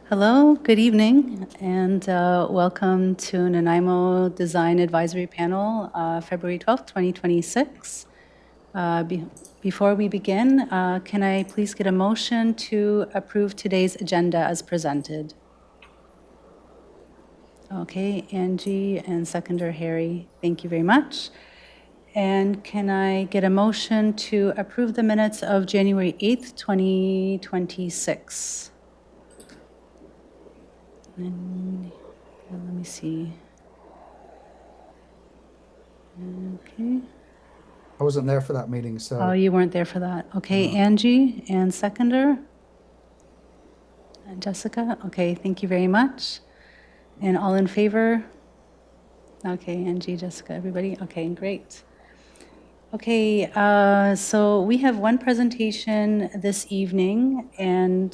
Hello, good evening, and welcome to Nanaimo Design Advisory Panel, February 12th, 2026. Before we begin, can I please get a motion to approve today's agenda as presented? Okay, Angie and seconder Harry, thank you very much. And can I get a motion to approve the minutes of January 8th, 2026? And, let me see. Okay. I wasn't there for that meeting, so. Oh, you weren't there for that. Okay, No. Angie and seconder? And Jessica? Okay, thank you very much. And all in favor? Okay, Angie, Jessica, everybody? Okay, great. Okay, so we have one presentation this evening, and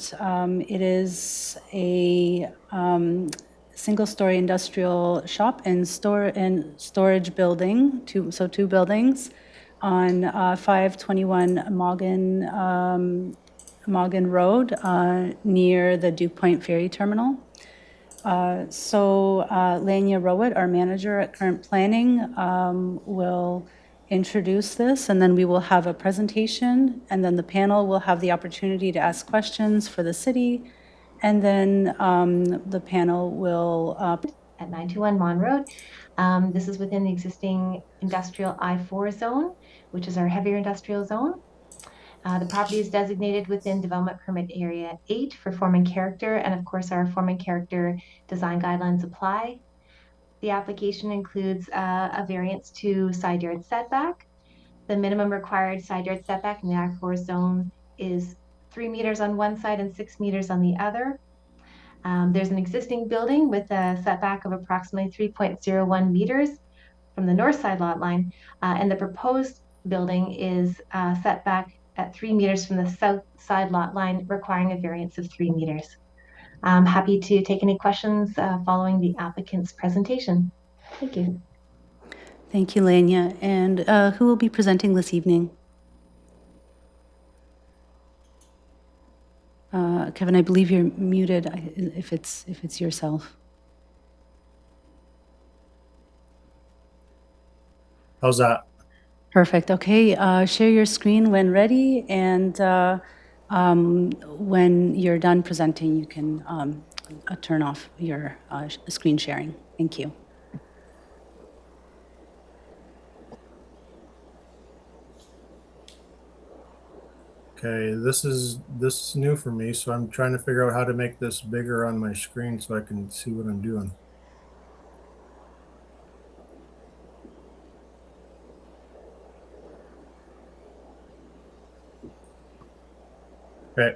it is a single-story industrial shop and storage building, two buildings on 521 Morgan Road near the Duke Point Ferry Terminal. Lania Rowett, our manager at Current Planning, will introduce this, and then we will have a presentation, and then the panel will have the opportunity to ask questions for the city, and then the panel will... At 921 Mon Road. This is within the existing industrial I-4 zone, which is our heavier industrial zone. The property is designated within Development Permit Area 8 for form and character, and of course our form and character design guidelines apply. The application includes a variance to side yard setback. The minimum required side yard setback in the I-4 zone is 3 meters on one side and 6 meters on the other. There's an existing building with a setback of approximately 3.01 meters from the north side lot line, and the proposed building is setback at 3 meters from the south side lot line, requiring a variance of 3 meters. I'm happy to take any questions following the applicant's presentation. Thank you. Thank you, Lania. And who will be presenting this evening? Kevin, I believe you're muted if it's yourself. How's that? Perfect. Okay, share your screen when ready, and when you're done presenting, you can turn off your screen sharing. Thank you. Okay, this is new for me, so I'm trying to figure out how to make this bigger on my screen so I can see what I'm doing. Okay.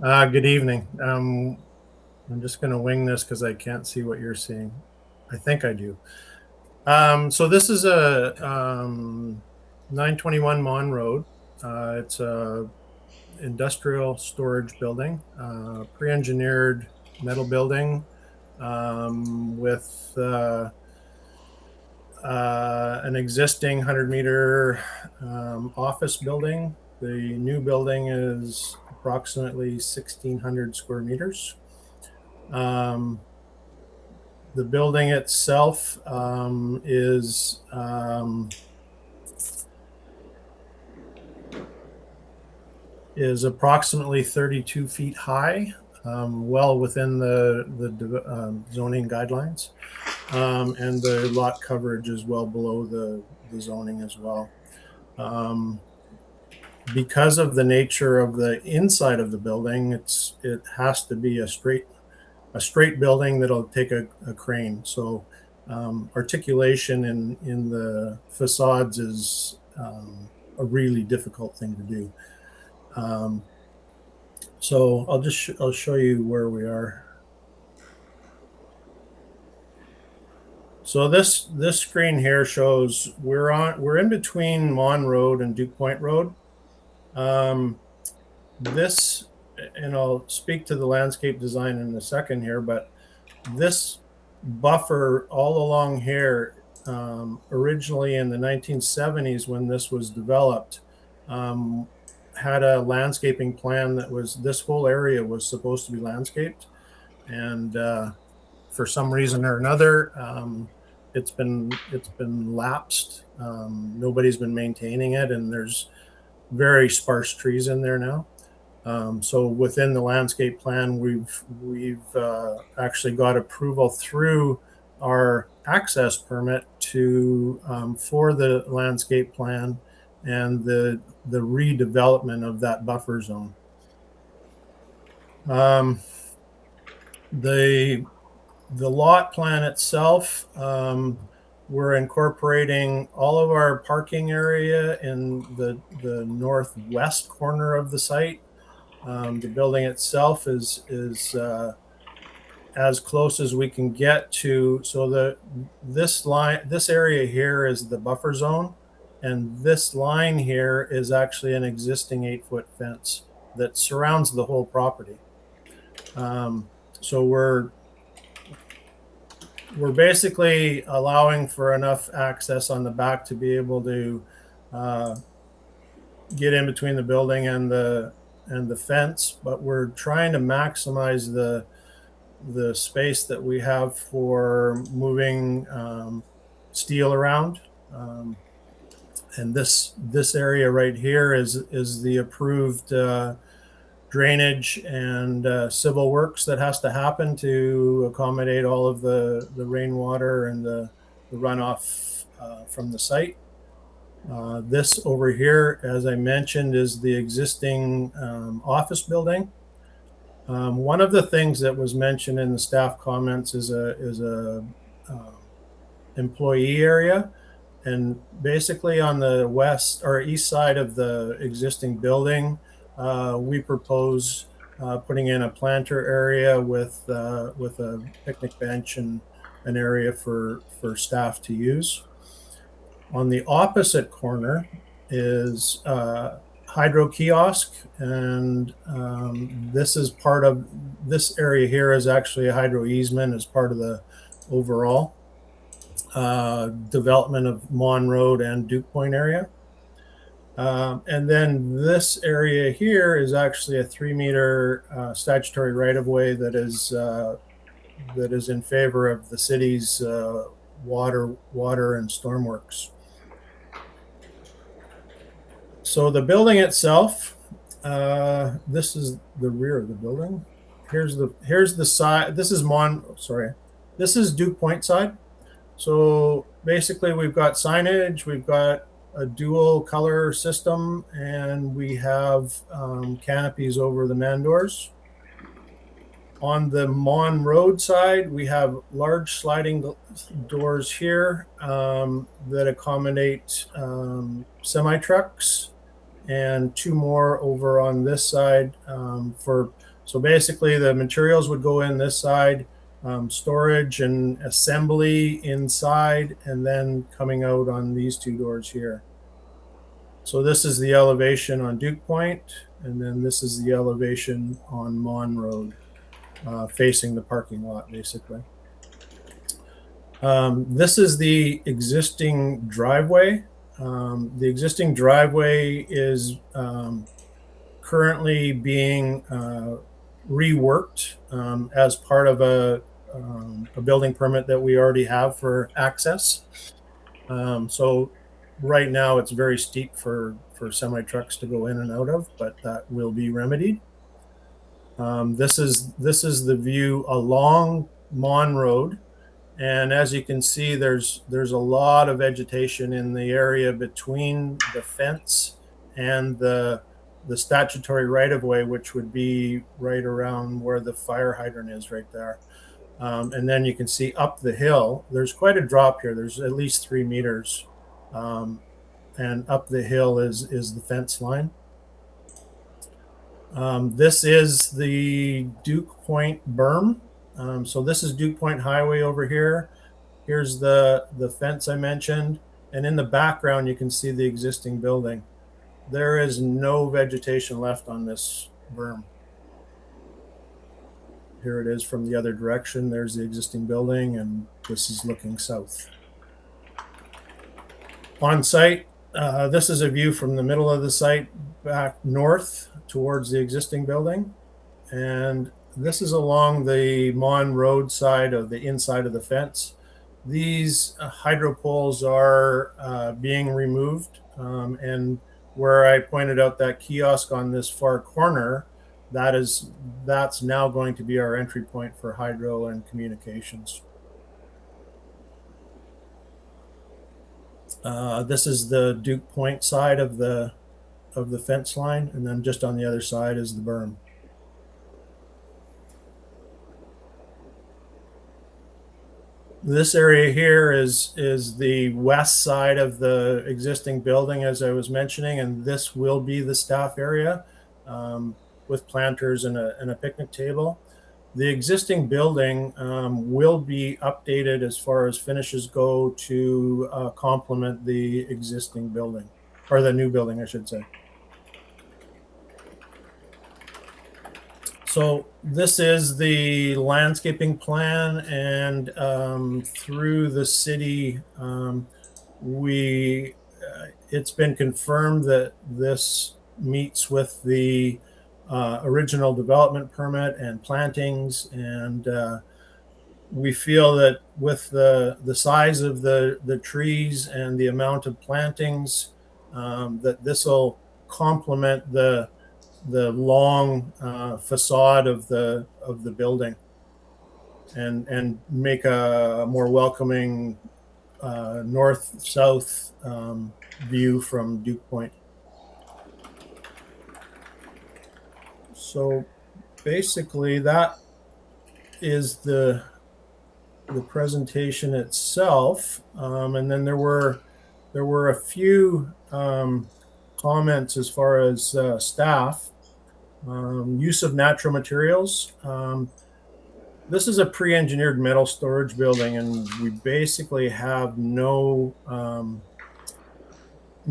Good evening. I'm just going to wing this because I can't see what you're seeing. I think I do. So this is a 921 Mon Road. It's a industrial storage building, pre-engineered metal building with an existing 100-meter office building. The new building is approximately 1,600 square meters. The building itself is approximately 32 feet high, well within the zoning guidelines, and the lot coverage is well below the zoning as well. Because of the nature of the inside of the building, it has to be a straight building that'll take a crane. So articulation in the facades is a really difficult thing to do. So I'll show you where we are. So this screen here shows we're in between Mon Road and Duke Point Road. This, and I'll speak to the landscape design in a second here, but this buffer all along here, originally in the 1970s when this was developed, had a landscaping plan that was, this whole area was supposed to be landscaped. And for some reason or another, it's been lapsed. Nobody's been maintaining it, and there's very sparse trees in there now. So within the landscape plan, we've actually got approval through our access permit to for the landscape plan and the redevelopment of that buffer zone. The lot plan itself, we're incorporating all of our parking area in the northwest corner of the site. The building itself is as close as we can get to. So this area here is the buffer zone, and this line here is actually an existing 8-foot fence that surrounds the whole property. So we're basically allowing for enough access on the back to be able to get in between the building and the fence, but we're trying to maximize the space that we have for moving steel around. And this area right here is the approved drainage and civil works that has to happen to accommodate all of the rainwater and the runoff from the site. This over here, as I mentioned, is the existing office building. One of the things that was mentioned in the staff comments is a employee area, and basically on the west or east side of the existing building, we propose putting in a planter area with a picnic bench and an area for staff to use. On the opposite corner is hydro kiosk, and this is part of this area here is actually a hydro easement as part of the overall development of Mon Road and Duke Point area. And then this area here is actually a 3-meter statutory right-of-way that is in favor of the city's water and stormworks. So the building itself, this is the rear of the building. Here's the side. This is Duke Point side. So basically we've got signage, we've got a dual color system, and we have canopies over the man doors. On the Mon Road side, we have large sliding doors here that accommodate semi-trucks, and 2 more over on this side so basically the materials would go in this side, storage and assembly inside, and then coming out on these 2 doors here. So this is the elevation on Duke Point, and then this is the elevation on Mon Road, facing the parking lot, basically. This is the existing driveway. The existing driveway is currently being reworked as part of a building permit that we already have for access. So right now it's very steep for semi trucks to go in and out of, but that will be remedied. This is the view along Mon Road, and as you can see, there's a lot of vegetation in the area between the fence and the statutory right-of-way, which would be right around where the fire hydrant is right there. And then you can see up the hill, there's quite a drop here. There's at least 3 meters. And up the hill is the fence line. This is the Duke Point berm. So this is Duke Point Highway over here. Here's the fence I mentioned. And in the background, you can see the existing building. There is no vegetation left on this berm. Here it is from the other direction. There's the existing building, and this is looking south. On site, this is a view from the middle of the site. back north towards the existing building. And this is along the Mon Road side of the inside of the fence. These hydro poles are being removed. And where I pointed out that kiosk on this far corner, that's now going to be our entry point for hydro and communications. This is the Duke Point side of the fence line, and then just on the other side is the berm. This area here is the west side of the existing building, as I was mentioning, and this will be the staff area with planters and a picnic table. The existing building will be updated as far as finishes go to complement the existing building, or the new building, I should say. So this is the landscaping plan, and through the city, it's been confirmed that this meets with the original development permit and plantings, and we feel that with the size of the trees and the amount of plantings, that this will complement the long facade of the building, and make a more welcoming north-south view from Duke Point. So basically that is the presentation itself, and then there were a few comments as far as staff. Use of natural materials. This is a pre-engineered metal storage building, and we basically have no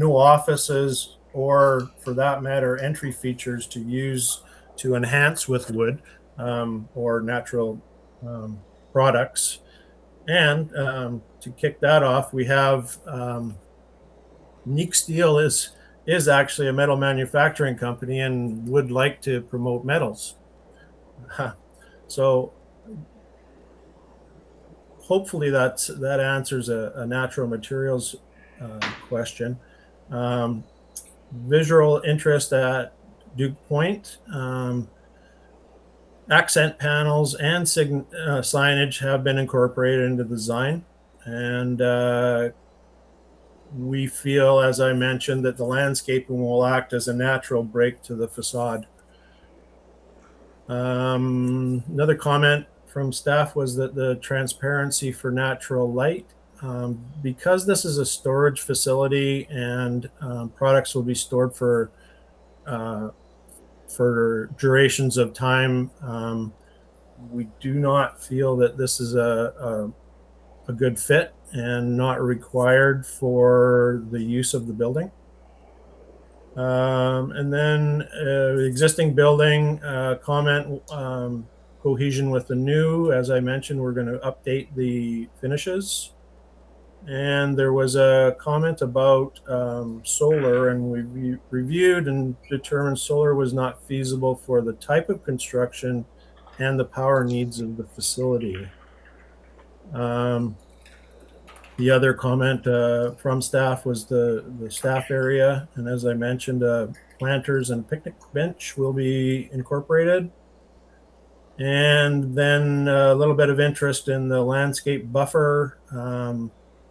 offices, or for that matter, entry features to use to enhance with wood or natural products. And to kick that off, we have Neek Steel is actually a metal manufacturing company and would like to promote metals. So hopefully that answers a natural materials question. Visual interest at Duke Point. Accent panels and signage have been incorporated into the design, and we feel, as I mentioned, that the landscaping will act as a natural break to the facade. Another comment from staff was that the transparency for natural light, because this is a storage facility and products will be stored for durations of time, we do not feel that this is a good fit and not required for the use of the building. And then existing building comment, cohesion with the new. As I mentioned, we're going to update the finishes. And there was a comment about solar, and we reviewed and determined solar was not feasible for the type of construction and the power needs of the facility. The other comment from staff was the staff area, and as I mentioned, planters and picnic bench will be incorporated. And then a little bit of interest in the landscape buffer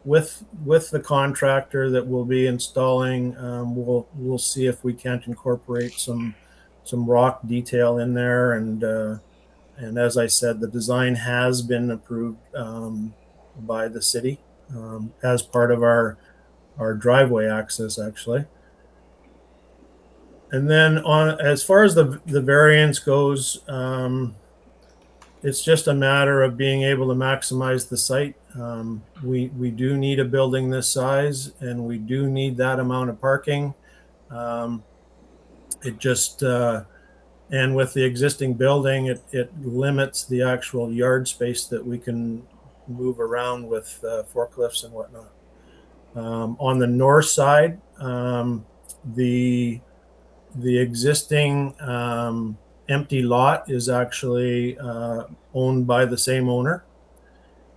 with the contractor that will be installing. We'll see if we can't incorporate some rock detail in there, and as I said, the design has been approved by the city as part of our driveway access, actually. And then as far as the variance goes, it's just a matter of being able to maximize the site. We do need a building this size, and we do need that amount of parking. It just and with the existing building, it limits the actual yard space that we can move around with forklifts and whatnot. On the north side, the the existing empty lot is actually owned by the same owner.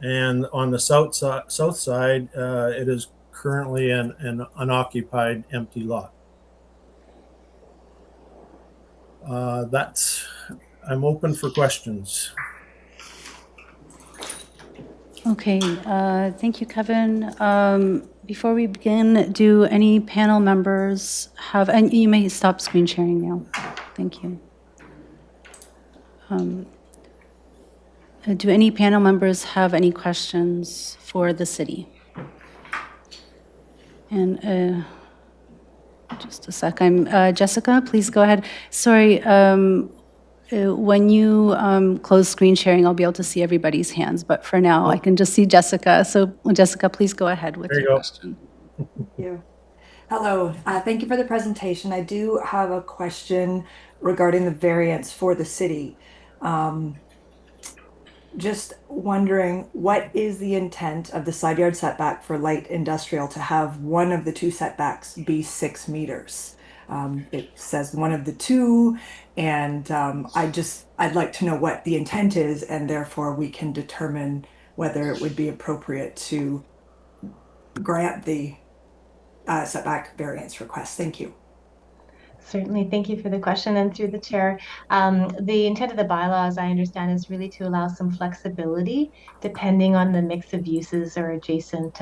And on the south side, it is currently an unoccupied empty lot. I'm open for questions. Okay, thank you, Kevin. Before we begin, do any panel members have, and you may stop screen sharing now. Thank you. Do any panel members have any questions for the city? And just a sec, Jessica, please go ahead. Sorry, when you close screen sharing, I'll be able to see everybody's hands, but for now, I can just see Jessica. So Jessica, please go ahead with your question. Thank you. Hello, thank you for the presentation. I do have a question regarding the variance for the city. Just wondering, what is the intent of the side yard setback for light industrial to have one of the two setbacks be 6 meters? It says one of the two, and I'd like to know what the intent is, and therefore we can determine whether it would be appropriate to grant the setback variance request. Thank you. Certainly, thank you for the question, and through the chair. The intent of the bylaw, as I understand, is really to allow some flexibility depending on the mix of uses or adjacent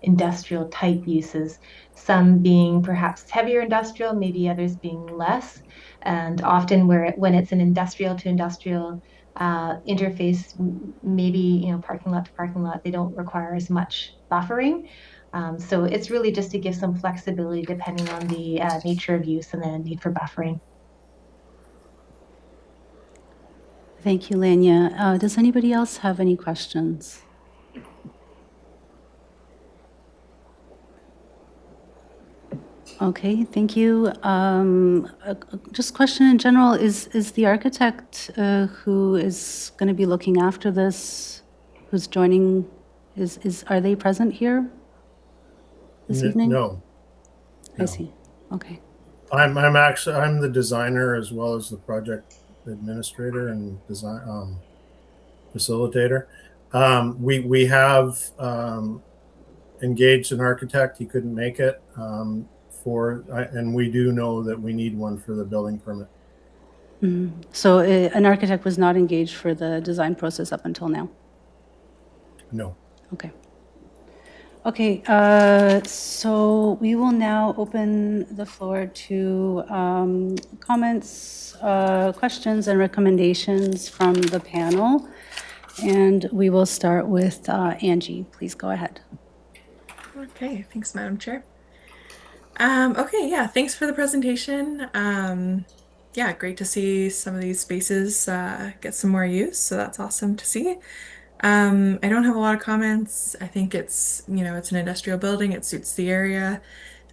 industrial type uses, some being perhaps heavier industrial, maybe others being less. And often when it's an industrial to industrial interface, maybe parking lot to parking lot, they don't require as much buffering. So it's really just to give some flexibility depending on the nature of use and the need for buffering. Thank you, Lanya. Does anybody else have any questions? Okay, thank you. Just question in general, is the architect who is going to be looking after this, who's joining, are they present here this evening? No. I see. Okay. I'm the designer as well as the project administrator and design facilitator. We have engaged an architect. He couldn't make it and we do know that we need one for the building permit. Mm-hmm. So an architect was not engaged for the design process up until now? No. Okay. Okay, so we will now open the floor to comments, questions, and recommendations from the panel. And we will start with Angie. Please go ahead. Okay, thanks, Madam Chair. Okay, yeah, thanks for the presentation. Yeah, great to see some of these spaces get some more use, so that's awesome to see. I don't have a lot of comments. I think it's an industrial building. It suits the area,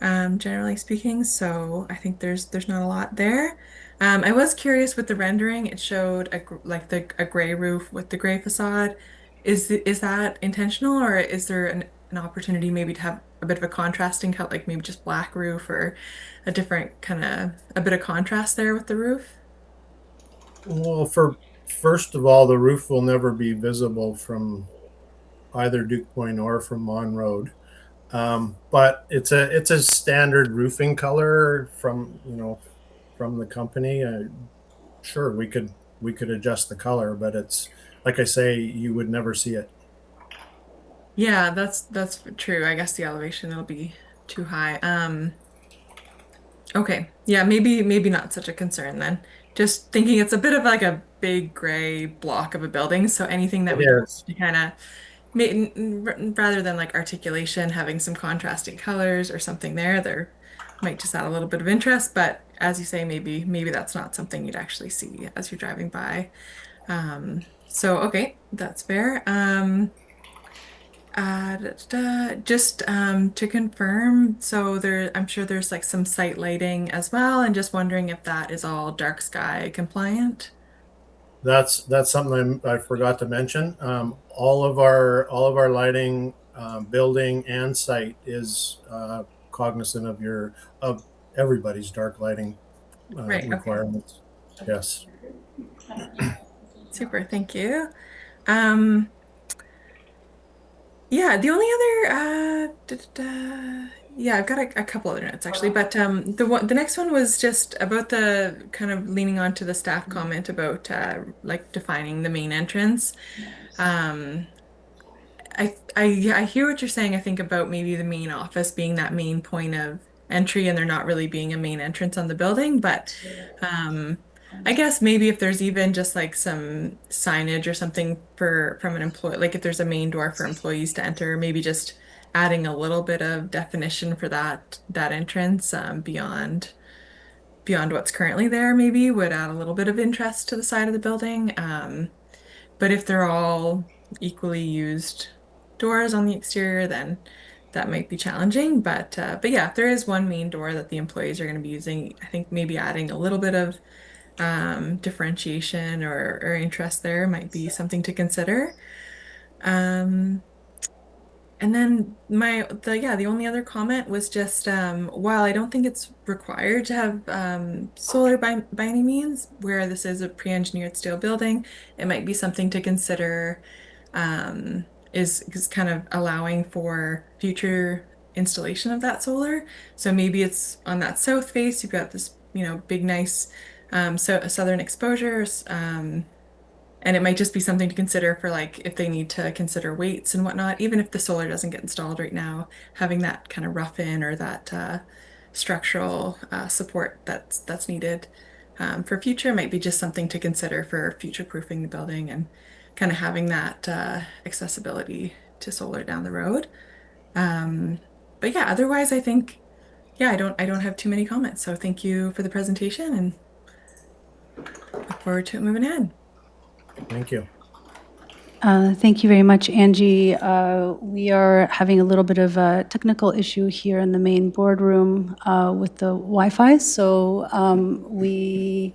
generally speaking. So I think there's not a lot there. I was curious with the rendering. It showed a gray roof with the gray facade. Is that intentional, or is there an opportunity maybe to have a bit of a contrasting cut, like maybe just black roof or a different a bit of contrast there with the roof? Well, first of all, the roof will never be visible from either Duke Point or from Mon Road. But it's a standard roofing color from the company. Sure, we could adjust the color, but it's like I say, you would never see it. Yeah, that's true. I guess the elevation will be too high. Okay, yeah, maybe not such a concern then. Just thinking it's a bit of like a big gray block of a building, so anything that we can rather than like articulation, having some contrasting colors or something there might just add a little bit of interest. But as you say, maybe that's not something you'd actually see as you're driving by. So okay, that's fair. Just to confirm, so I'm sure there's like some site lighting as well, and just wondering if that is all dark sky compliant. That's something I forgot to mention. All of our lighting, building and site is cognizant of everybody's dark lighting Right, okay. requirements. Yes. Super, thank you. Um, yeah, the only other yeah, I've got a couple other notes actually, but the next one was just about the kind of leaning on to the staff comment about like defining the main entrance. Um, I hear what you're saying, I think, about maybe the main office being that main point of entry and there not really being a main entrance on the building, but I guess maybe if there's even just like some signage or something for from an employee, like if there's a main door for employees to enter, maybe just adding a little bit of definition for that entrance beyond what's currently there, maybe would add a little bit of interest to the side of the building. But if they're all equally used doors on the exterior, then that might be challenging. But yeah, if there is one main door that the employees are going to be using, I think maybe adding a little bit of differentiation or interest there might be something to consider. Um, and then the only other comment was just while I don't think it's required to have solar by any means, where this is a pre-engineered steel building, it might be something to consider is kind of allowing for future installation of that solar. So maybe it's on that south face, you've got this, big nice southern exposure. And it might just be something to consider for like if they need to consider weights and whatnot, even if the solar doesn't get installed right now, having that kind of rough in or that structural support that's needed for future might be just something to consider for future proofing the building and kind of having that accessibility to solar down the road. But yeah, otherwise I think I don't have too many comments. So thank you for the presentation and look forward to it moving ahead. Thank you. Thank you very much, Angie. We are having a little bit of a technical issue here in the main boardroom with the Wi-Fi, so we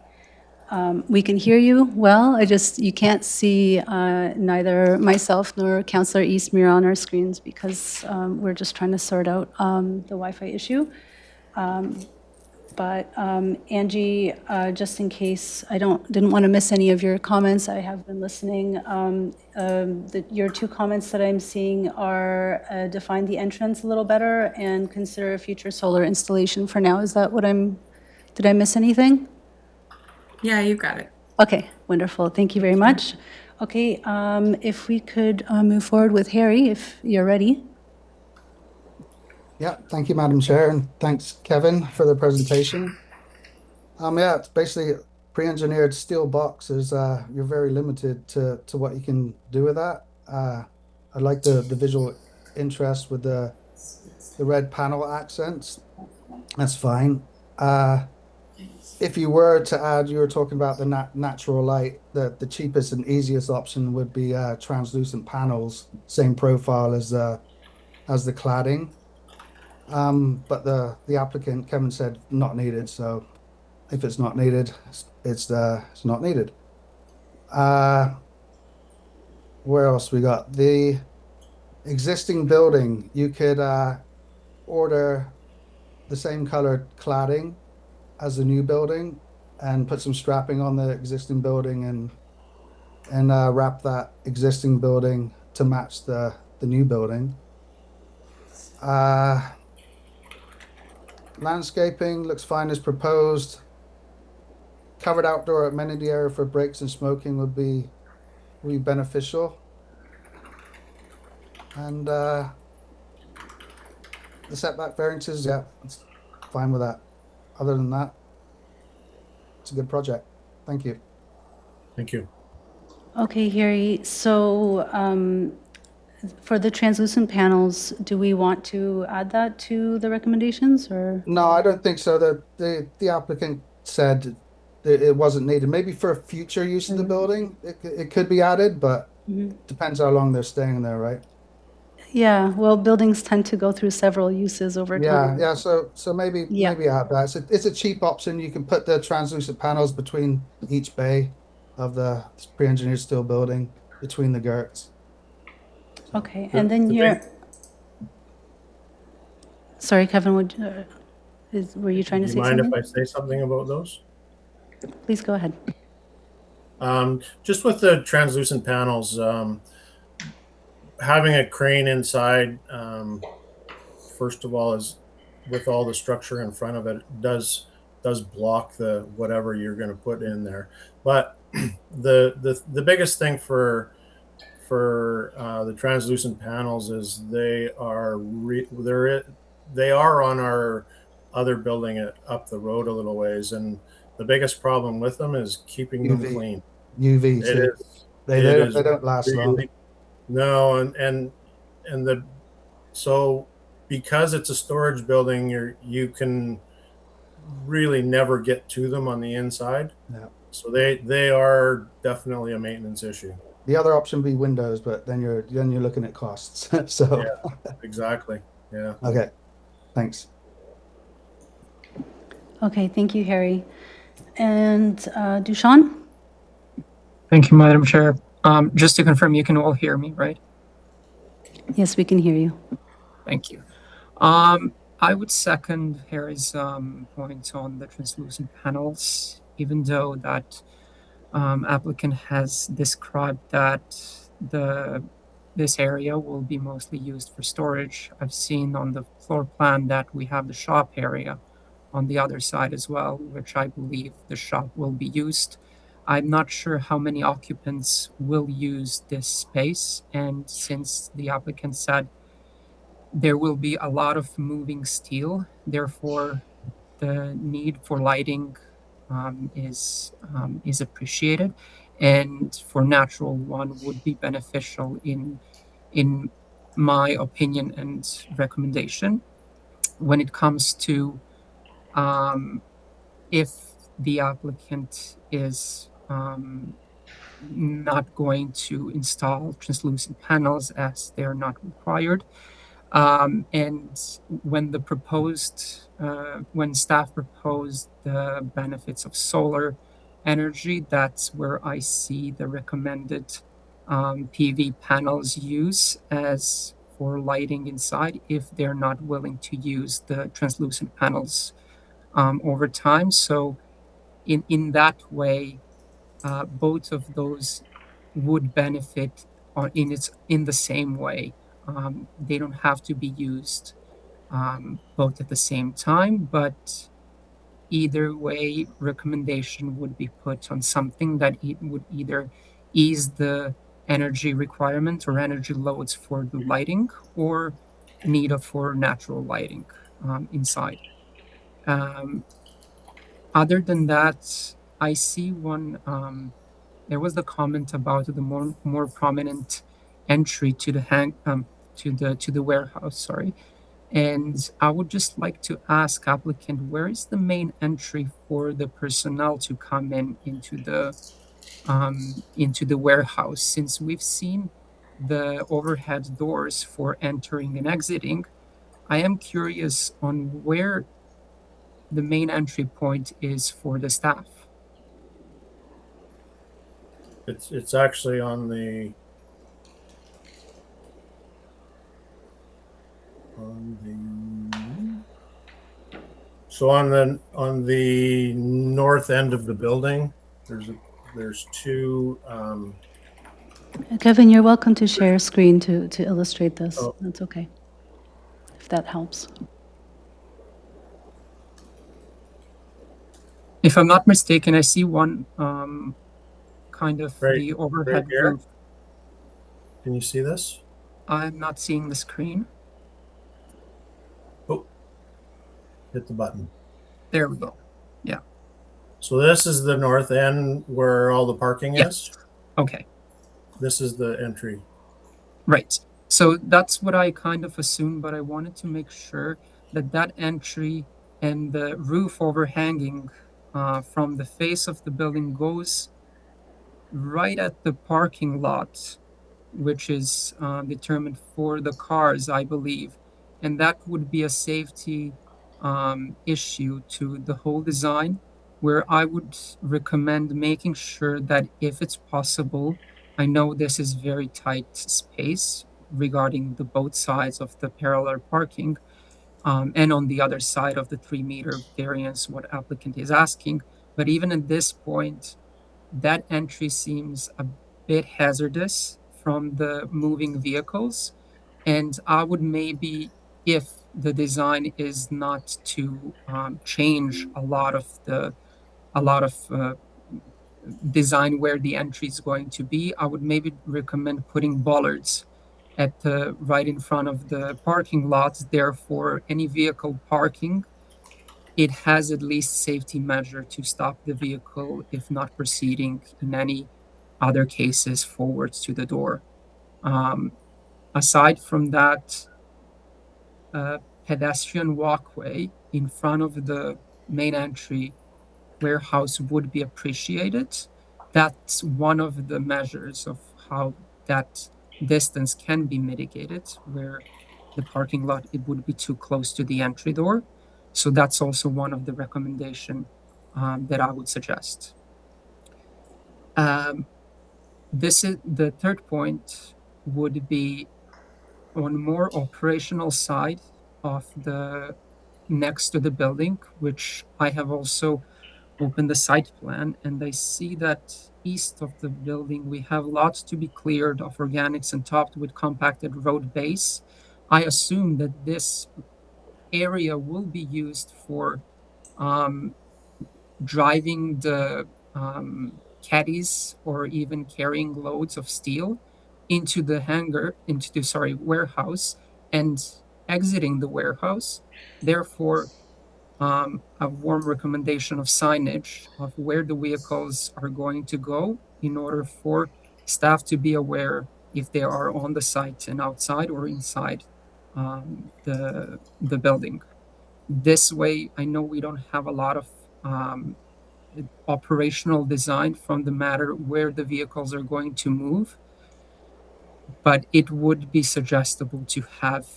can hear you well. You can't see neither myself nor Councillor Eastmere on our screens because we're just trying to sort out the Wi-Fi issue. But Angie, just in case I didn't want to miss any of your comments, I have been listening. Your two comments that I'm seeing are define the entrance a little better and consider a future solar installation for now. Is that what did I miss anything? Yeah, you got it. Okay, wonderful. Thank you very much. Okay, if we could move forward with Harry, if you're ready. Yeah, thank you, Madam Chair, and thanks, Kevin, for the presentation. Yeah, it's basically pre-engineered steel boxes. You're very limited to what you can do with that. I like the visual interest with the red panel accents. That's fine. If you were to add, you were talking about the natural light. The cheapest and easiest option would be translucent panels, same profile as the cladding. But the applicant, Kevin, said not needed. So if it's not needed, it's not needed. Where else we got? The existing building, you could order the same colored cladding as the new building and put some strapping on the existing building and wrap that existing building to match the new building. Landscaping looks fine as proposed. Covered outdoor amenity area for breaks and smoking would be beneficial. And the setback variances, yeah, it's fine with that. Other than that, it's a good project. Thank you. Thank you. Okay, Harry. So for the translucent panels, do we want to add that to the recommendations or? No, I don't think so. The applicant said that it wasn't needed. Maybe for future use of the building, it could be added, but depends how long they're staying there, right? Yeah, well, buildings tend to go through several uses over time. Yeah. So maybe add that. It's a cheap option. You can put the translucent panels between each bay of the pre-engineered steel building between the girts. Okay, and then you're. Sorry, Kevin. Were you trying to Do say you mind if something? I say something about those? Please go ahead. Just with the translucent panels, having a crane inside, first of all, is with all the structure in front of it does block the whatever you're going to put in there. But the biggest thing for the translucent panels is they are they are on our other building up the road a little ways, and the biggest problem with them is keeping them UV, clean. UV It too. is They it don't is they don't last long. really no, and the so because it's a storage building, you can really never get to them on the inside. Yeah. So they are definitely a maintenance issue. The other option would be windows, but then you're looking at costs. So Yeah, exactly. Yeah. okay, thanks. Okay, thank you, Harry. And Dushan? Thank you, Madam Chair. Just to confirm, you can all hear me, right? Yes, we can hear you. Thank you. I would second Harry's point on the translucent panels, even though that applicant has described that this area will be mostly used for storage. I've seen on the floor plan that we have the shop area on the other side as well, which I believe the shop will be used. I'm not sure how many occupants will use this space, and since the applicant said there will be a lot of moving steel, therefore the need for lighting is appreciated, and for natural one would be beneficial in my opinion and recommendation. When it comes to if the applicant is not going to install translucent panels as they are not required, and when staff proposed the benefits of solar energy, that's where I see the recommended PV panels use as for lighting inside if they're not willing to use the translucent panels over time. So in that way, both of those would benefit in the same way. They don't have to be used both at the same time, but either way, recommendation would be put on something that it would either ease the energy requirement or energy loads for the lighting or need for natural lighting inside. Other than that, I see one. There was the comment about the more prominent entry to the warehouse. Sorry, and I would just like to ask applicant, where is the main entry for the personnel to come into the warehouse? Since we've seen the overhead doors for entering and exiting, I am curious on where the main entry point is for the staff. It's actually on the so on the north end of the building, there's two. Kevin, you're welcome to share screen to illustrate this. Oh. That's okay, if that helps. If I'm not mistaken, I see one kind of Right- the overhead right here? roof. Can you see this? I'm not seeing the screen. Oh, hit the button. There we go. So this is the north end where all the parking Yeah. is. Okay. This is the entry. Right. So that's what I kind of assumed, but I wanted to make sure that entry and the roof overhanging from the face of the building goes right at the parking lot, which is determined for the cars, I believe. And that would be a safety issue to the whole design, where I would recommend making sure that if it's possible, I know this is very tight space regarding the both sides of the parallel parking, and on the other side of the 3-meter variance, what applicant is asking. But even at this point, that entry seems a bit hazardous from the moving vehicles. And I would maybe, if the design is not to change a lot of design where the entry is going to be, I would maybe recommend putting bollards at the right in front of the parking lots. Therefore, any vehicle parking, it has at least safety measure to stop the vehicle if not proceeding in any other cases forwards to the door. Aside from that, pedestrian walkway in front of the main entry warehouse would be appreciated. That's one of the measures of how that distance can be mitigated, where the parking lot, it would be too close to the entry door. So that's also one of the recommendation that I would suggest. This is the third point would be on more operational side of the next to the building, which I have also opened the site plan, and I see that east of the building we have lots to be cleared of organics and topped with compacted road base. I assume that this area will be used for driving the caddies or even carrying loads of steel into the warehouse and exiting the warehouse. Therefore, a warm recommendation of signage of where the vehicles are going to go in order for staff to be aware if they are on the site and outside or inside the building. This way, I know we don't have a lot of operational design from the matter where the vehicles are going to move, but it would be suggestible to have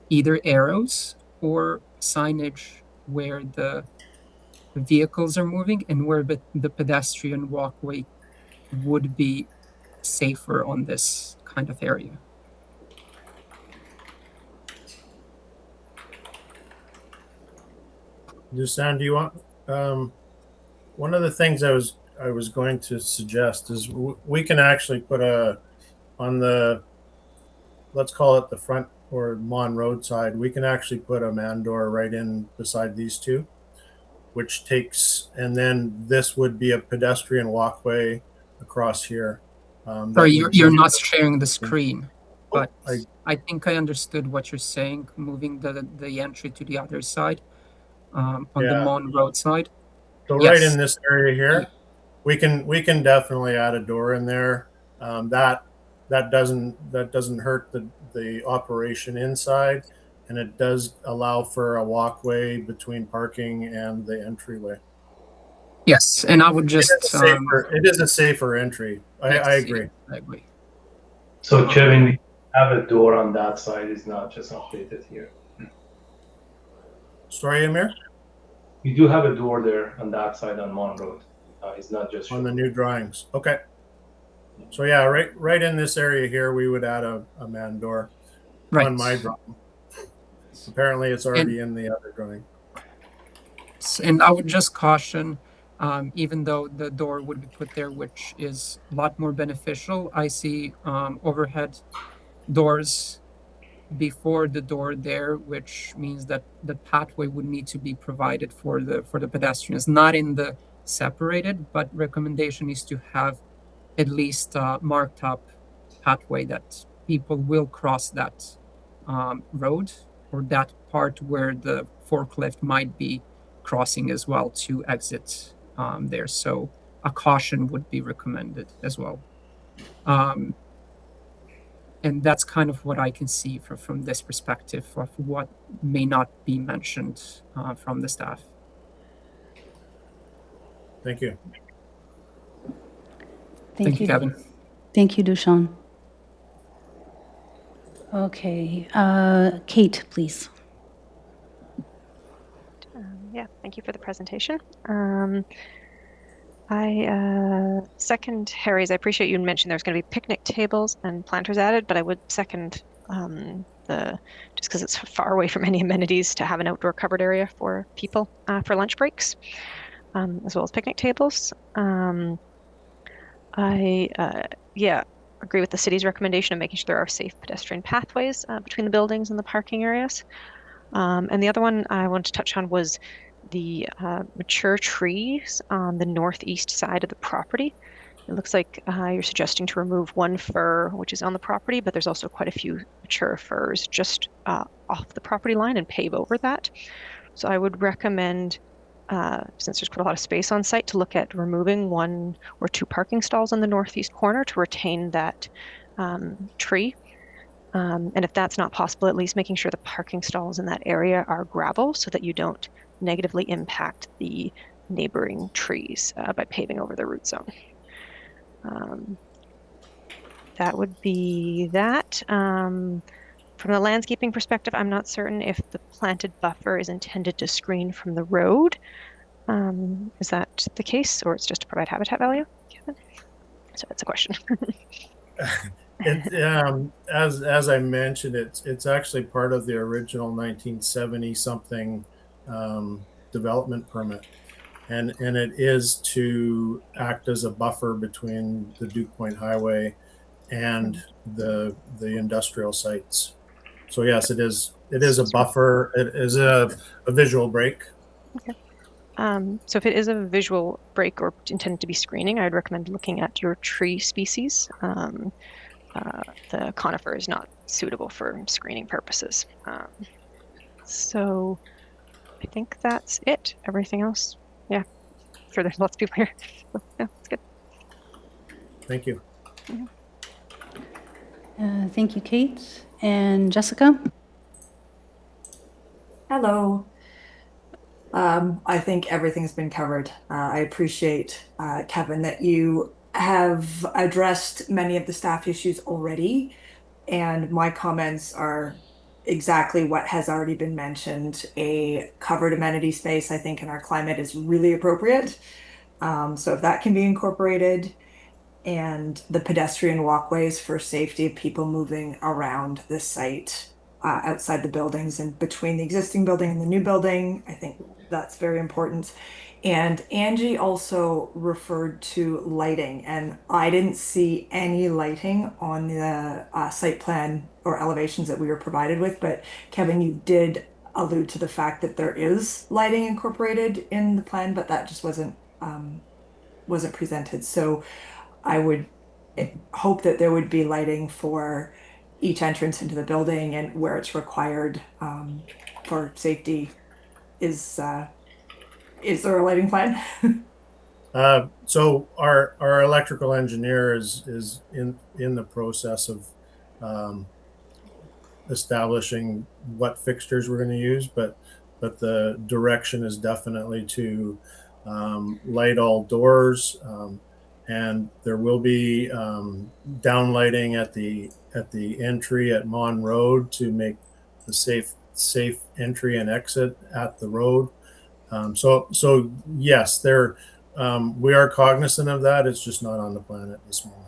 either arrows or signage where the vehicles are moving and where the pedestrian walkway would be safer on this kind of area. Dusan, do you want? One of the things I was going to suggest is we can actually put on the, let's call it the front or Mon Road side, we can actually put a man door right in beside these two, which takes, and then this would be a pedestrian walkway across here. Sorry, you're not sharing the screen, but Oh, I think I understood what you're saying, moving the entry to the other side, on the Yeah. Mon Road side. So Yes. right in this area here, we can definitely add a door in there. That doesn't hurt the operation inside, and it does allow for a walkway between parking and the entryway. Yes, and I would just It is a safer entry. yes, I agree. I agree. So, Kevin, we have a door on that side. It's not just updated here. Sorry, Amir? We do have a door there on that side on Mon Road. It's not just On the new drawings. Okay. So yeah, right in this area here, we would add a man door Right. on my drawing. Apparently, it's already in the other drawing. And I would just caution, even though the door would be put there, which is a lot more beneficial, I see overhead doors before the door there, which means that the pathway would need to be provided for the pedestrians, not in the separated, but recommendation is to have at least marked up pathway that people will cross that road or that part where the forklift might be crossing as well to exit there. So a caution would be recommended as well. And that's kind of what I can see from this perspective of what may not be mentioned from the staff. Thank you. Thank you, Kevin. Thank you, Dushan. Okay, Kate, please. Yeah, thank you for the presentation. I second Harry's. I appreciate you mentioned there's going to be picnic tables and planters added, but I would second just because it's far away from any amenities to have an outdoor covered area for people for lunch breaks, as well as picnic tables. I agree with the city's recommendation of making sure there are safe pedestrian pathways between the buildings and the parking areas. And the other one I wanted to touch on was the mature trees on the northeast side of the property. It looks like you're suggesting to remove one fir, which is on the property, but there's also quite a few mature firs just off the property line and pave over that. So I would recommend, since there's quite a lot of space on site, to look at removing 1 or 2 parking stalls on the northeast corner to retain that tree. And if that's not possible, at least making sure the parking stalls in that area are gravel so that you don't negatively impact the neighboring trees by paving over the root zone. That would be that. From the landscaping perspective, I'm not certain if the planted buffer is intended to screen from the road. Is that the case, or it's just to provide habitat value, Kevin? So that's a question. As I mentioned, it's actually part of the original 1970 something development permit, and it is to act as a buffer between the Duke Point Highway and the industrial sites. So yes, it is a buffer. It is a visual break. Okay. So if it is a visual break or intended to be screening, I'd recommend looking at your tree species. The conifer is not suitable for screening purposes. So I think that's it. Everything else, yeah. I'm sure there's lots of people here. So, yeah, it's good. Thank you. Thank you, Kate. And Jessica? Hello. I think everything's been covered. I appreciate, Kevin, that you have addressed many of the staff issues already, and my comments are exactly what has already been mentioned. A covered amenity space, I think, in our climate is really appropriate. So if that can be incorporated, and the pedestrian walkways for safety of people moving around the site, outside the buildings and between the existing building and the new building, I think that's very important. And Angie also referred to lighting, and I didn't see any lighting on the site plan or elevations that we were provided with, but Kevin, you did allude to the fact that there is lighting incorporated in the plan, but that just wasn't presented. So I would hope that there would be lighting for each entrance into the building, and where it's required for safety. Is there a lighting plan? So our electrical engineer is in the process of establishing what fixtures we're going to use, but the direction is definitely to light all doors, and there will be downlighting at the entry at Mon Road to make the safe entry and exit at the road. So yes, we are cognizant of that. It's just not on the plan at this moment.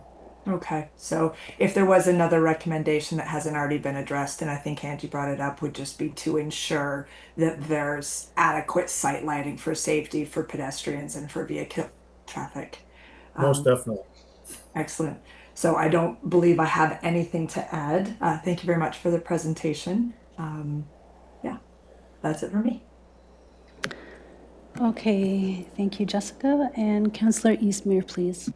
Okay, so if there was another recommendation that hasn't already been addressed, and I think Angie brought it up, would just be to ensure that there's adequate site lighting for safety for pedestrians and for vehicle traffic. Most definitely. Excellent. So I don't believe I have anything to add. Thank you very much for the presentation. Yeah, that's it for me. Okay, thank you, Jessica. And Councillor Eastmere, please.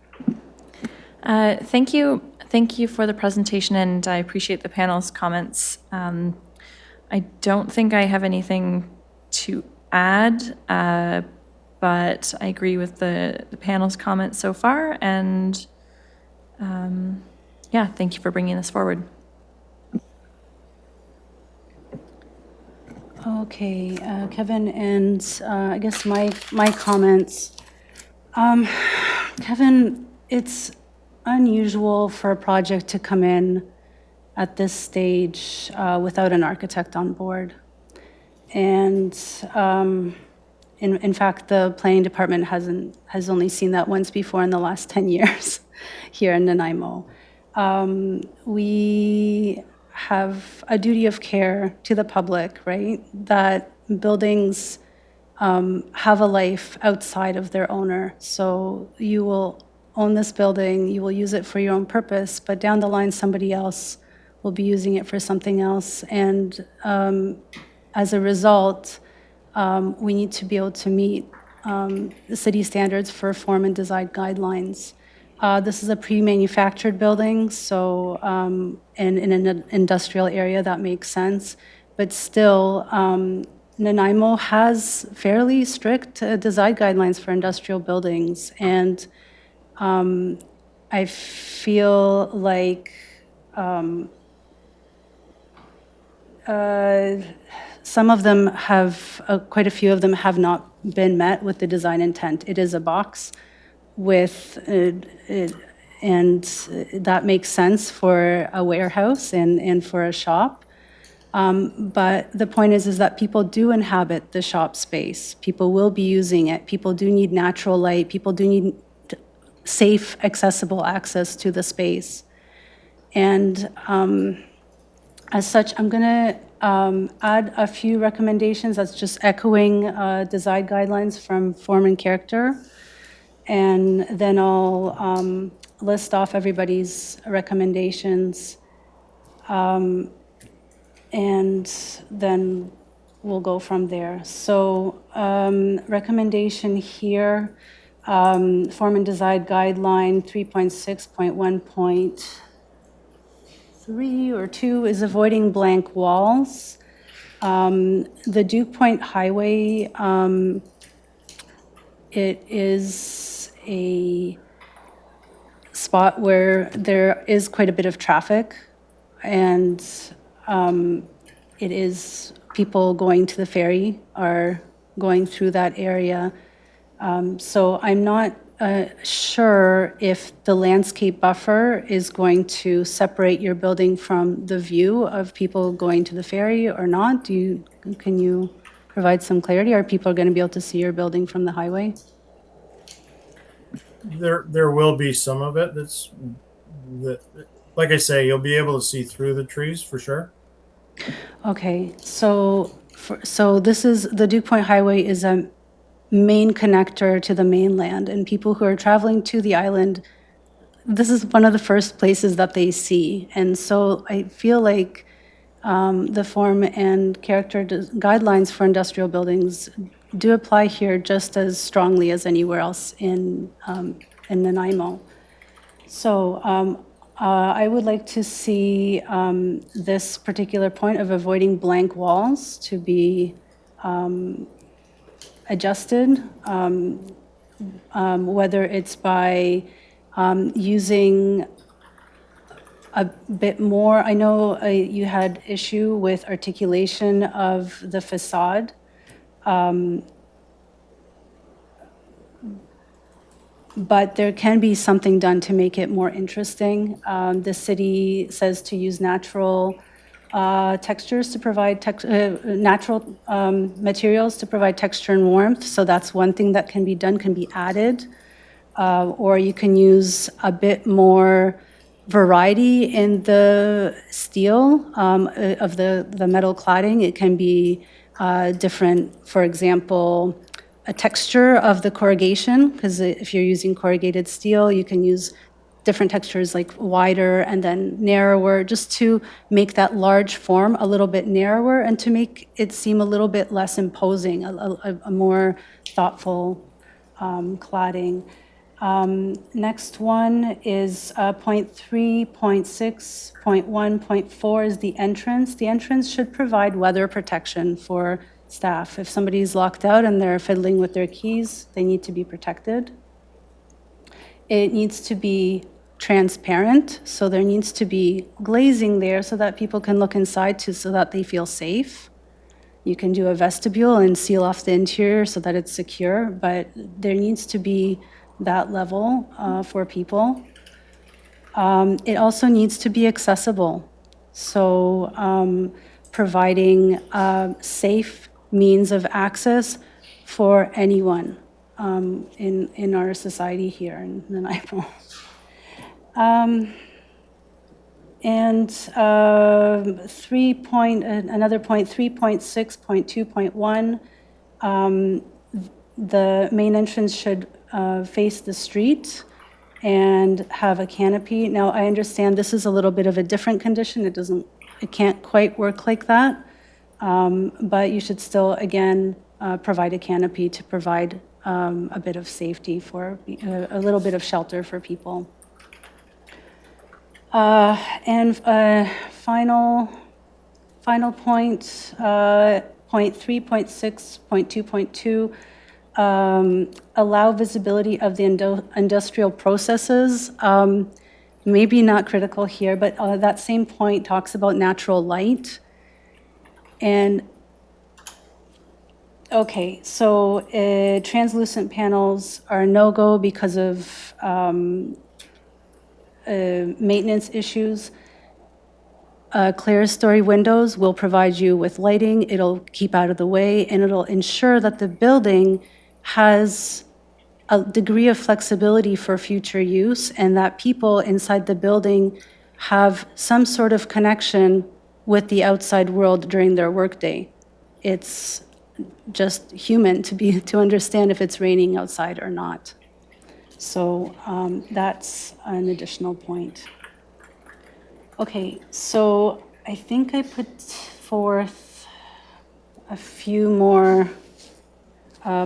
Thank you. Thank you for the presentation, and I appreciate the panel's comments. I don't think I have anything to add, but I agree with the panel's comments so far, and yeah, thank you for bringing this forward. Okay, Kevin, and I guess my comments. Kevin, it's unusual for a project to come in at this stage without an architect on board. And in fact, the planning department has only seen that once before in the last 10 years here in Nanaimo. We have a duty of care to the public, right? That buildings have a life outside of their owner. So you will own this building, you will use it for your own purpose, but down the line, somebody else will be using it for something else. And as a result, we need to be able to meet the city standards for form and design guidelines. This is a pre-manufactured building, so and in an industrial area, that makes sense. But still, Nanaimo has fairly strict design guidelines for industrial buildings, and I feel like some of them have, quite a few of them have not been met with the design intent. It is a box with, and that makes sense for a warehouse and for a shop. But the point is that people do inhabit the shop space. People will be using it. People do need natural light. People do need safe, accessible access to the space. And as such, I'm going to add a few recommendations that's just echoing design guidelines from form and character. And then I'll list off everybody's recommendations. And then we'll go from there. So recommendation here, form and design guideline 3.6.1.3 or 2 is avoiding blank walls. The Duke Point Highway, it is a spot where there is quite a bit of traffic, and it is people going to the ferry are going through that area. So I'm not sure if the landscape buffer is going to separate your building from the view of people going to the ferry or not. Can you provide some clarity? Are people going to be able to see your building from the highway? There will be some of it that, like I say, you'll be able to see through the trees for sure. Okay, so this is, the Duke Point Highway is a main connector to the mainland, and people who are traveling to the island, this is one of the first places that they see. And so I feel like the form and character guidelines for industrial buildings do apply here just as strongly as anywhere else in Nanaimo. So I would like to see this particular point of avoiding blank walls to be adjusted, whether it's by using a bit more. I know you had issue with articulation of the facade. But there can be something done to make it more interesting. The city says to use natural textures to provide natural materials to provide texture and warmth. So that's one thing that can be done, can be added. Or you can use a bit more variety in the steel of the metal cladding. It can be different, for example, a texture of the corrugation, because if you're using corrugated steel, you can use different textures like wider and then narrower, just to make that large form a little bit narrower and to make it seem a little bit less imposing, a more thoughtful cladding. Next one is point 3.6.1.4 is the entrance. The entrance should provide weather protection for staff. If somebody's locked out and they're fiddling with their keys, they need to be protected. It needs to be transparent, so there needs to be glazing there so that people can look inside so that they feel safe. You can do a vestibule and seal off the interior so that it's secure, but there needs to be that level for people. It also needs to be accessible. So providing safe means of access for anyone in our society here in Nanaimo. And another point, 3.6.2.1, the main entrance should face the street and have a canopy. Now, I understand this is a little bit of a different condition. It can't quite work like that. But you should still, again, provide a canopy to provide a bit of safety for a little bit of shelter for people. And final point, point 3.6.2.2, allow visibility of the industrial processes. Maybe not critical here, but that same point talks about natural light. And okay, so translucent panels are a no-go because of maintenance issues. Clerestory windows will provide you with lighting. It'll keep out of the way, and it'll ensure that the building has a degree of flexibility for future use, and that people inside the building have some sort of connection with the outside world during their workday. It's just human to understand if it's raining outside or not. So that's an additional point. Okay, so I think I put forth a few more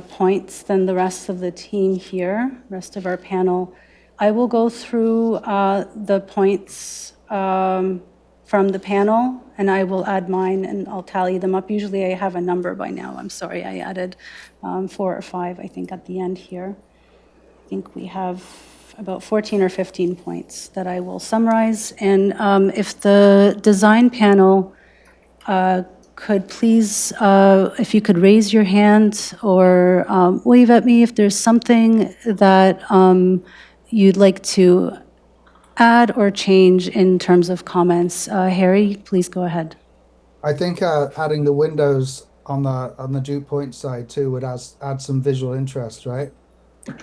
points than the rest of the team here, rest of our panel. I will go through the points from the panel, and I will add mine, and I'll tally them up. Usually I have a number by now. I'm sorry, I added 4 or 5, I think, at the end here. I think we have about 14 or 15 points that I will summarize. And if the design panel could please, if you could raise your hand or wave at me if there's something that you'd like to add or change in terms of comments. Harry, please go ahead. I think adding the windows on the Duke Point side too would add some visual interest, right?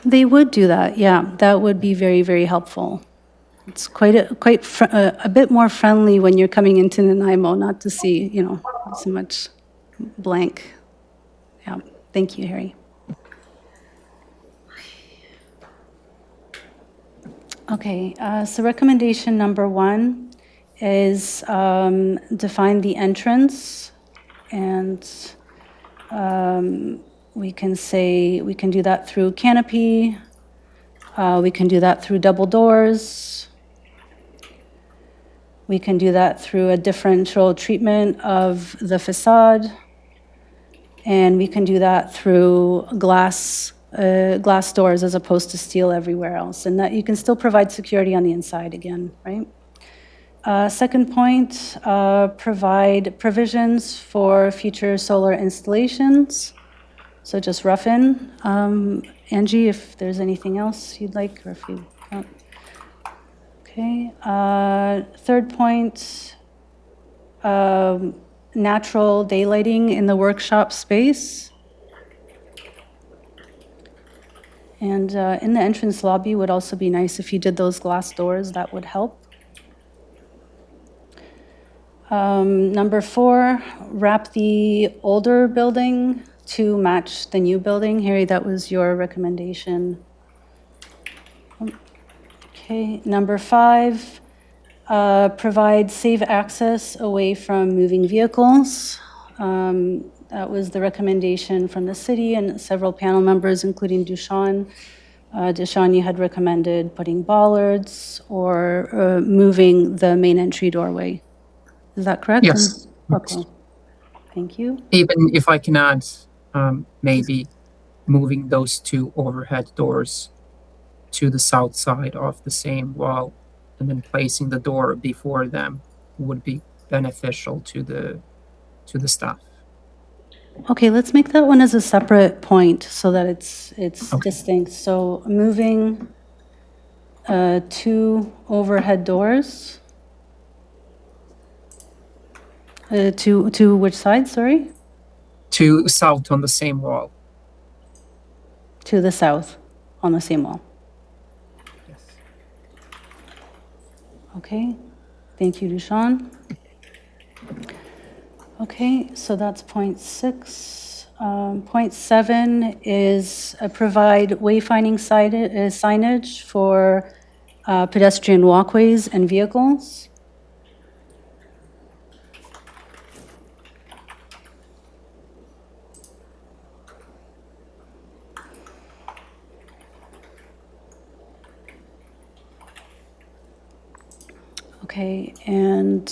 They would do that, yeah. That would be very, very helpful. It's quite a bit more friendly when you're coming into Nanaimo, not to see, so much blank. Yeah, thank you, Harry. Okay, so recommendation number 1 is define the entrance, and we can do that through canopy, we can do that through double doors, we can do that through a differential treatment of the facade, and we can do that through glass doors as opposed to steel everywhere else, and that you can still provide security on the inside again, right? Second point, provide provisions for future solar installations. So just rough in. Angie, if there's anything else you'd like, or if you don't. Okay. Third point, natural daylighting in the workshop space. And in the entrance lobby would also be nice if you did those glass doors. That would help. Number 4, wrap the older building to match the new building. Harry, that was your recommendation. Okay, number 5, provide safe access away from moving vehicles. That was the recommendation from the city and several panel members, including Dushan. Dushan, you had recommended putting bollards or moving the main entry doorway. Is that correct? Yes. Okay. Thank you. Even if I can add, maybe moving those 2 overhead doors to the south side of the same wall and then placing the door before them would be beneficial to the staff. Okay, let's make that one as a separate point so that it's Okay. distinct. So moving 2 overhead doors to which side, sorry? To south on the same wall. To the south on the same wall. Yes. Okay, Thank you, Dushan. Okay, so that's point 6. Point 7 is provide wayfinding signage for pedestrian walkways and vehicles. Okay, and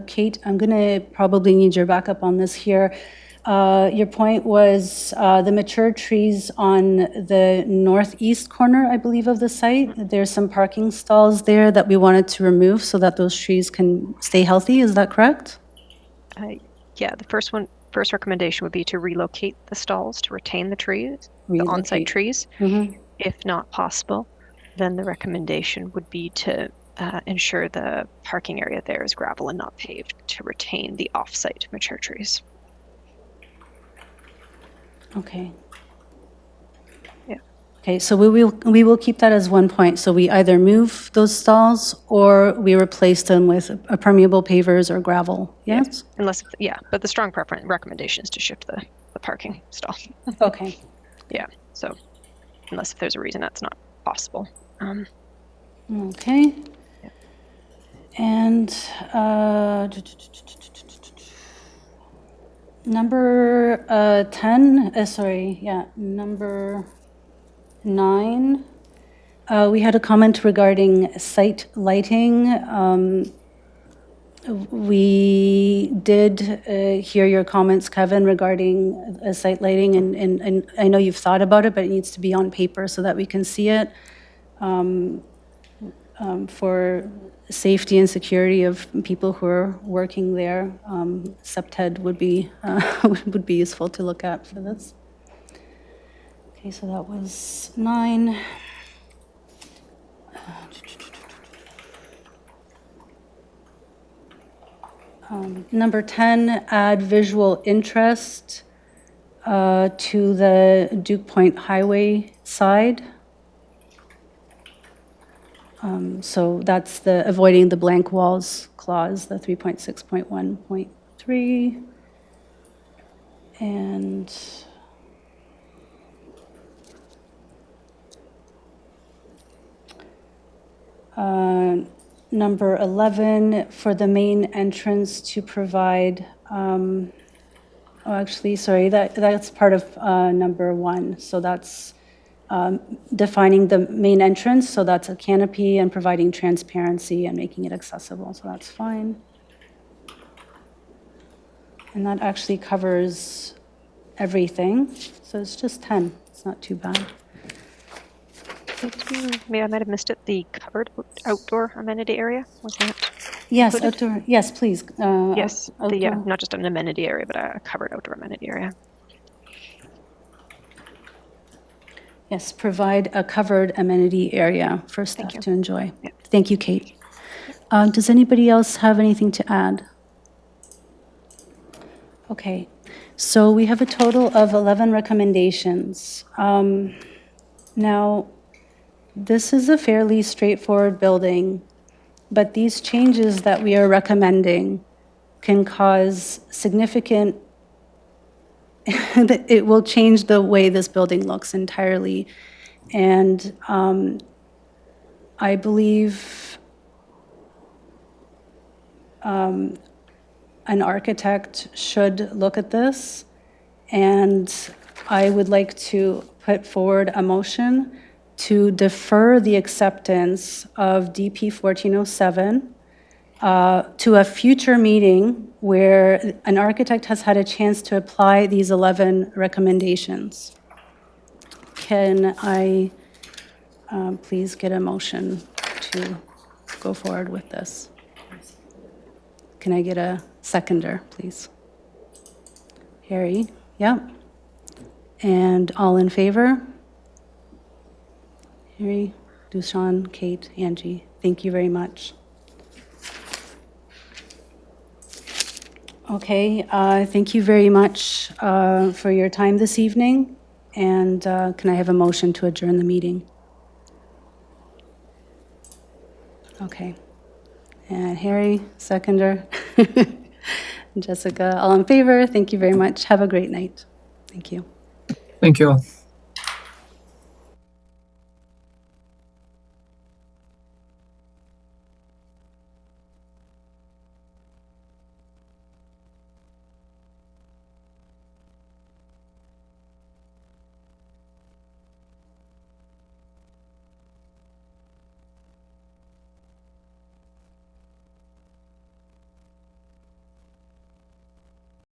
Kate, I'm going to probably need your backup on this here. Your point was the mature trees on the northeast corner, I believe, of the site. There's some parking stalls there that we wanted to remove so that those trees can stay healthy. Is that correct? Yeah, the first recommendation would be to relocate the stalls to retain the trees, the on-site trees. Mm-hmm. If not possible, then the recommendation would be to ensure the parking area there is gravel and not paved to retain the off-site mature trees. Okay. Yeah. Okay, so we will keep that as one point. So we either move those stalls or we replace them with a permeable pavers or gravel. Yes. Unless, but the strong recommendation is to shift the parking stall. Okay. Yeah. So unless if there's a reason that's not possible. Okay. And number number 9, we had a comment regarding site lighting. We did hear your comments, Kevin, regarding site lighting, and I know you've thought about it, but it needs to be on paper so that we can see it. For safety and security of people who are working there, SEPTED would be would be useful to look at for this. Okay, so that was 9. Number 10, add visual interest to the Duke Point Highway side. So that's the avoiding the blank walls clause, the 3.6.1.3. And number 11, for the main entrance to provide, that's part of number 1. So that's defining the main entrance, so that's a canopy, and providing transparency and making it accessible, so that's fine. And that actually covers everything, so it's just 10. It's not too bad. Maybe I might have missed it. The covered outdoor amenity area, was that? Yes, included? outdoor. Yes, please. Yes, outdoor. not just an amenity area, but a covered outdoor amenity area. Yes, provide a covered amenity area for staff to enjoy. Yeah. Thank you, Kate. Does anybody else have anything to add? Okay, so we have a total of 11 recommendations. Now, this is a fairly straightforward building, but these changes that we are recommending can cause significant it will change the way this building looks entirely. And I believe an architect should look at this. And I would like to put forward a motion to defer the acceptance of DP 1407 to a future meeting where an architect has had a chance to apply these 11 recommendations. Can I please get a motion to go forward with this? Can I get a seconder, please? Harry, yeah. And all in favor? Harry, Dushan, Kate, Angie, thank you very much. Okay, thank you very much for your time this evening. And can I have a motion to adjourn the meeting? Okay. And Harry, seconder. Jessica, all in favor. Thank you very much. Have a great night. Thank you. Thank you all.